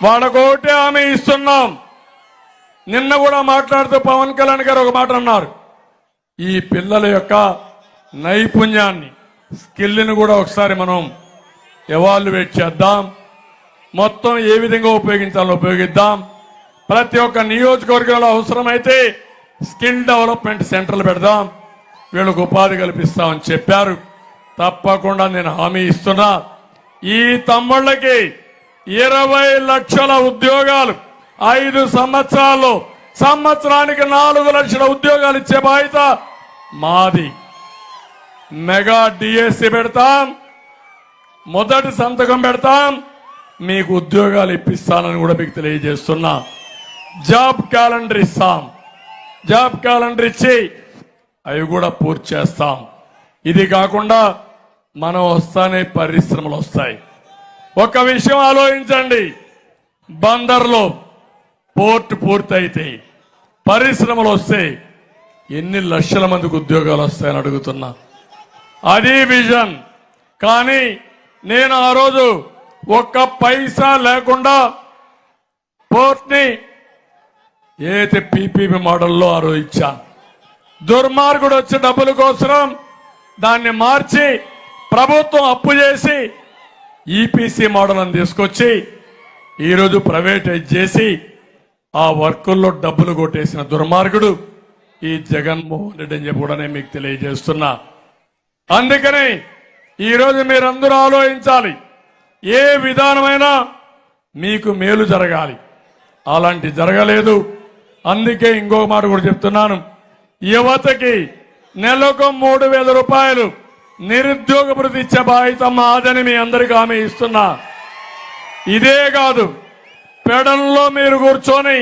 వాళ్ళకోటే హామీ ఇస్తున్నాం. నిన్న కూడా మాట్లాడుతూ పవన్ కళ్యాణ్ గారు ఒక మాట అన్నారు, ఈ పిల్లల యొక్క నైపుణ్యాన్ని స్కిల్ని కూడా ఒకసారి మనం ఎవాల్యుయేట్ చేద్దాం. మొత్తం ఏ విధంగా ఉపయోగించాలో ఉపయోగిద్దాం. ప్రతి ఒక్క నియోజకవర్గంలో అవసరమైతే స్కిల్ డెవలప్మెంట్ సెంటర్లు పెడదాం, వీళ్ళకు ఉపాధి కల్పిస్తామని చెప్పారు. తప్పకుండా నేను హామీ ఇస్తున్నా. ఈ తమ్ముళ్ళకి 20 లక్షల ఉద్యోగాలు 5 సంవత్సరాల్లో, సంవత్సరానికి 4 లక్షల ఉద్యోగాలు ఇచ్చే బాధ్యత మాది. మెగా డిఎస్సి పెడతాం, మొదటి సంతకం పెడతాం, మీకు ఉద్యోగాలు ఇప్పిస్తానని కూడా మీకు తెలియజేస్తున్నా. జాబ్ క్యాలెండర్ ఇస్తాం, జాబ్ క్యాలెండర్ ఇచ్చి అవి కూడా పూర్తి చేస్తాం. ఇది కాకుండా మనం వస్తానే పరిశ్రమలు వస్తాయి. ఒక విషయం ఆలోచించండి, బందర్లో పోర్ట్ పూర్తయితే పరిశ్రమలు వస్తే ఎన్ని లక్షల మందికి ఉద్యోగాలు వస్తాయని అడుగుతున్నా. అది విజన్. కానీ నేను ఆ రోజు ఒక్క పైసా లేకుండా పోర్ట్ని ఏదైతే పీపీపీ మోడల్లో ఆ రోజు ఇచ్చాను. దుర్మార్గుడు వచ్చే డబ్బుల కోసం దాన్ని మార్చి ప్రభుత్వం అప్పు చేసి ఈపీసీ మోడల్ అని తీసుకొచ్చి ఈరోజు ప్రైవేటైజ్ చేసి ఆ వర్కుల్లో డబ్బులు కొట్టేసిన దుర్మార్గుడు ఈ జగన్మోహన్ రెడ్డి అని చెప్పి కూడా నేను మీకు తెలియజేస్తున్నా. అందుకని ఈరోజు మీరందరూ ఆలోచించాలి, ఏ విధానమైనా మీకు మేలు జరగాలి. అలాంటి జరగలేదు. అందుకే ఇంకొక మాట కూడా చెప్తున్నాను, యువతకి నెలకు 3,000 రూపాయలు నిరుద్యోగ భృతి ఇచ్చే బాధ్యత మాదని మీ అందరికీ హామీ ఇస్తున్నా. ఇదే కాదు, పెడల్లో మీరు కూర్చొని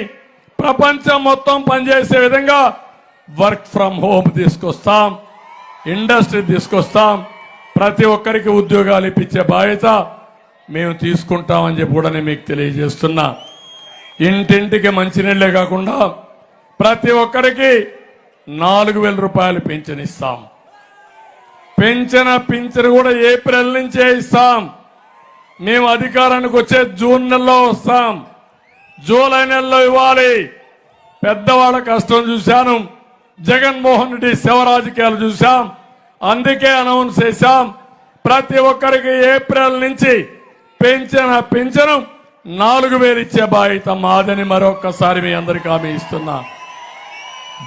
ప్రపంచం మొత్తం పనిచేసే విధంగా వర్క్ ఫ్రం హోమ్ తీసుకొస్తాం, ఇండస్ట్రీ తీసుకొస్తాం, ప్రతి ఒక్కరికి ఉద్యోగాలు ఇప్పించే బాధ్యత మేము తీసుకుంటామని చెప్పి కూడా నేను మీకు తెలియజేస్తున్నా. ఇంటింటికి మంచినీళ్లే కాకుండా ప్రతి ఒక్కరికి 4,000 రూపాయలు పింఛన్ ఇస్తాం. పింఛన్ కూడా ఏప్రిల్ నుంచే ఇస్తాం. మేము అధికారానికి వచ్చే జూన్ నెలలో వస్తాం, జూలై నెలలో ఇవ్వాలి. పెద్దవాళ్ళ కష్టం చూశాను, జగన్మోహన్ రెడ్డి శవ రాజకీయాలు చూశాం. అందుకే అనౌన్స్ చేశాం, ప్రతి ఒక్కరికి ఏప్రిల్ నుంచి పింఛను 4,000 ఇచ్చే బాధ్యత మాదని మరొక్కసారి మీ అందరికీ హామీ ఇస్తున్నా.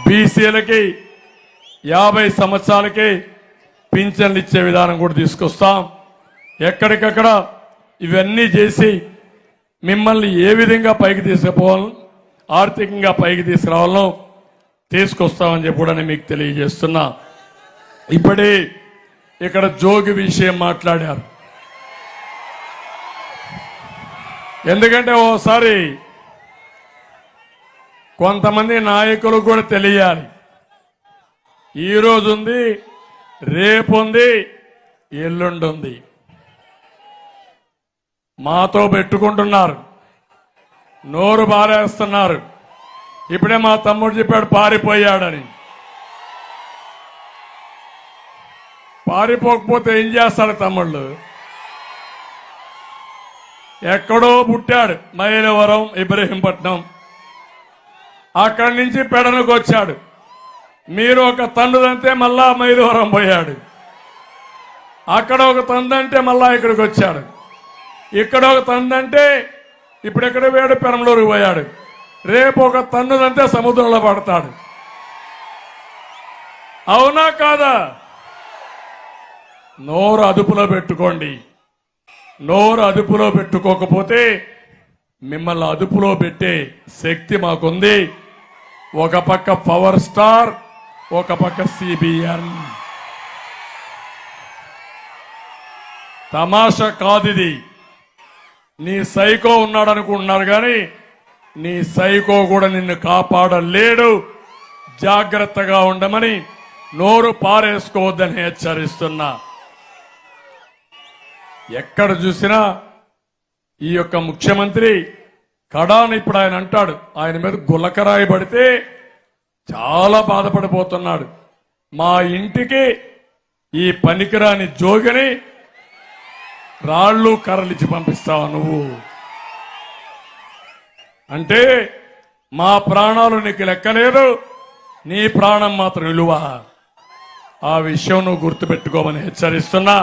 బీసీలకి 50 సంవత్సరాలకి పింఛన్లు ఇచ్చే విధానం కూడా తీసుకొస్తాం. ఎక్కడికక్కడ ఇవన్నీ చేసి మిమ్మల్ని ఏ విధంగా పైకి తీసుకుపోవాలో, ఆర్థికంగా పైకి తీసుకురావాలో తీసుకొస్తామని చెప్పి కూడా నేను మీకు తెలియజేస్తున్నా. ఇప్పుడే ఇక్కడ జోగి విషయం మాట్లాడారు. ఎందుకంటే ఓసారి కొంతమంది నాయకులు కూడా తెలియాలి, ఈరోజు ఉంది, రేపు ఉంది, ఎల్లుండి ఉంది. మాతో పెట్టుకుంటున్నారు, నోరు బారేస్తున్నారు. ఇప్పుడే మా తమ్ముడు చెప్పాడు పారిపోయాడని. పారిపోకపోతే ఏం చేస్తాడు తమ్ముళ్ళు? ఎక్కడో పుట్టాడు, మైలవరం, ఇబ్రహీంపట్నం, అక్కడి నుంచి పెడనకు వచ్చాడు. మీరు ఒక తండ్రిదంటే మళ్ళా మైలవరం పోయాడు, అక్కడ ఒక తందంటే మళ్ళా ఇక్కడికి వచ్చాడు, ఇక్కడ ఒక తందంటే ఇప్పుడు ఎక్కడ పోయాడు, పెరంలూరుకు పోయాడు. రేపు ఒక తన్నుదంటే సముద్రంలో పడతాడు. అవునా కాదా? నోరు అదుపులో పెట్టుకోండి. నోరు అదుపులో పెట్టుకోకపోతే మిమ్మల్ని అదుపులో పెట్టే శక్తి మాకుంది. ఒక పక్క పవర్ స్టార్, ఒక పక్క సిబిఎన్. తమాషా కాదిది. నీ సైకో ఉన్నాడు అనుకుంటున్నారు, కానీ నీ సైకో కూడా నిన్ను కాపాడలేడు. జాగ్రత్తగా ఉండమని, నోరు పారేసుకోవద్దని హెచ్చరిస్తున్నా. ఎక్కడ చూసినా ఈ యొక్క ముఖ్యమంత్రి కడాని ఇప్పుడు ఆయన అంటాడు, ఆయన మీద గులకరాయి పడితే చాలా బాధపడిపోతున్నాడు. మా ఇంటికి ఈ పనికిరాని జోగిని రాళ్ళు కర్రలిచ్చి పంపిస్తావా నువ్వు? అంటే మా ప్రాణాలు నీకు లెక్కలేదు, నీ ప్రాణం మాత్రం విలువ. ఆ విషయం నువ్వు గుర్తుపెట్టుకోమని హెచ్చరిస్తున్నా.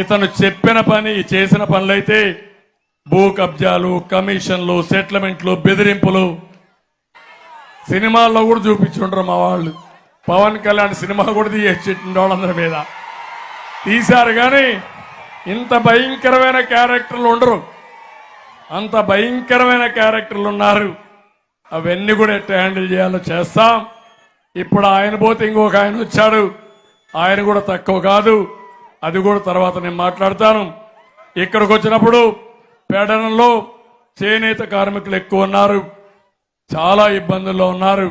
ఇతను చెప్పిన పని చేసిన పనులైతే భూ కబ్జాలు, కమిషన్లు, సెటిల్మెంట్లు, బెదిరింపులు సినిమాల్లో కూడా చూపించుంటారు మా వాళ్ళు. పవన్ కళ్యాణ్ సినిమా కూడా తీసేట్టుండే వాళ్ళందరి మీద తీశారు. కానీ ఇంత భయంకరమైన క్యారెక్టర్లు ఉండరు, అంత భయంకరమైన క్యారెక్టర్లు ఉన్నారు. అవన్నీ కూడా ఎట్లా హ్యాండిల్ చేయాలో చేస్తాం. ఇప్పుడు ఆయన పోతే ఇంకొక ఆయన వచ్చాడు, ఆయన కూడా తక్కువ కాదు, అది కూడా తర్వాత నేను మాట్లాడతాను. ఇక్కడికి వచ్చినప్పుడు పేడనంలో చేనేత కార్మికులు ఎక్కువ ఉన్నారు, చాలా ఇబ్బందుల్లో ఉన్నారు.